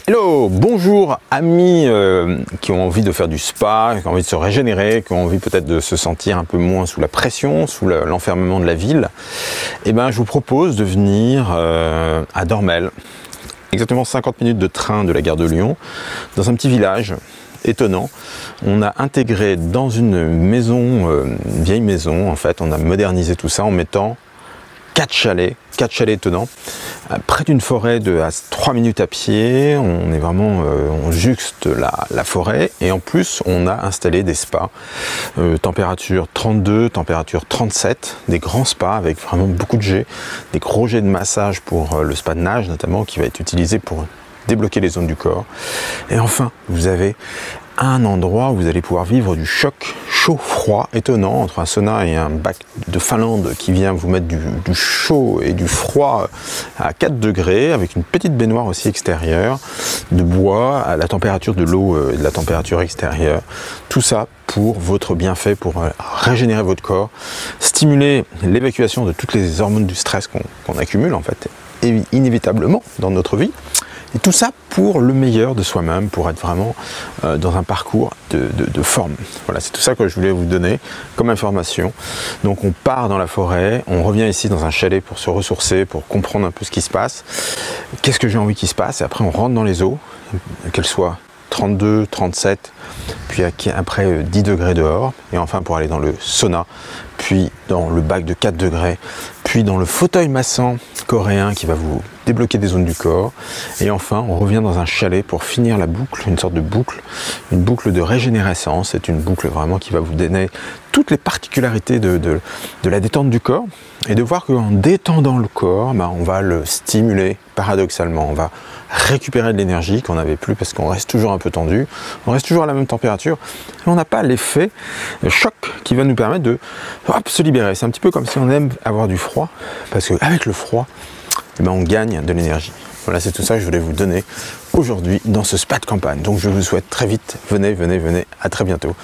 Hello, bonjour amis qui ont envie de faire du spa, qui ont envie de se régénérer, qui ont envie peut-être de se sentir un peu moins sous la pression, sous l'enfermement de la ville. Et ben, je vous propose de venir à Dormel, exactement 50 minutes de train de la gare de Lyon, dans un petit village étonnant. On a intégré dans une maison, une vieille maison en fait, on a modernisé tout ça en mettant 4 chalets étonnants, près d'une forêt de 3 minutes à pied. On est vraiment, on juxte la forêt, et en plus on a installé des spas, température 32, température 37, des grands spas avec vraiment beaucoup de jets, des gros jets de massage pour le spa de nage notamment, qui va être utilisé pour débloquer les zones du corps. Et enfin, vous avez un endroit où vous allez pouvoir vivre du choc chaud-froid étonnant entre un sauna et un bac de Finlande qui vient vous mettre du chaud et du froid à 4 degrés, avec une petite baignoire aussi extérieure, de bois, à la température de l'eau et de la température extérieure. Tout ça pour votre bienfait, pour régénérer votre corps, stimuler l'évacuation de toutes les hormones du stress qu'on accumule en fait, inévitablement dans notre vie. Et tout ça pour le meilleur de soi-même, pour être vraiment dans un parcours de forme. Voilà, c'est tout ça que je voulais vous donner comme information. Donc on part dans la forêt, on revient ici dans un chalet pour se ressourcer, pour comprendre un peu ce qui se passe. Qu'est-ce que j'ai envie qu'il se passe? Et après on rentre dans les eaux, qu'elles soient 32, 37, puis après 10 degrés dehors, et enfin pour aller dans le sauna, puis dans le bac de 4 degrés, puis dans le fauteuil massant coréen qui va vous débloquer des zones du corps, et enfin on revient dans un chalet pour finir la boucle, une sorte de boucle, une boucle de régénérescence. C'est une boucle vraiment qui va vous donner toutes les particularités de la détente du corps, et de voir qu'en détendant le corps, on va le stimuler paradoxalement, on va récupérer de l'énergie qu'on n'avait plus parce qu'on reste toujours un peu tendu, on reste toujours à la même température, et on n'a pas l'effet choc qui va nous permettre de se libérer. C'est un petit peu comme si on aime avoir du froid, parce qu'avec le froid, on gagne de l'énergie. Voilà, c'est tout ça que je voulais vous donner aujourd'hui dans ce spa de campagne. Donc je vous souhaite très vite, venez, à très bientôt.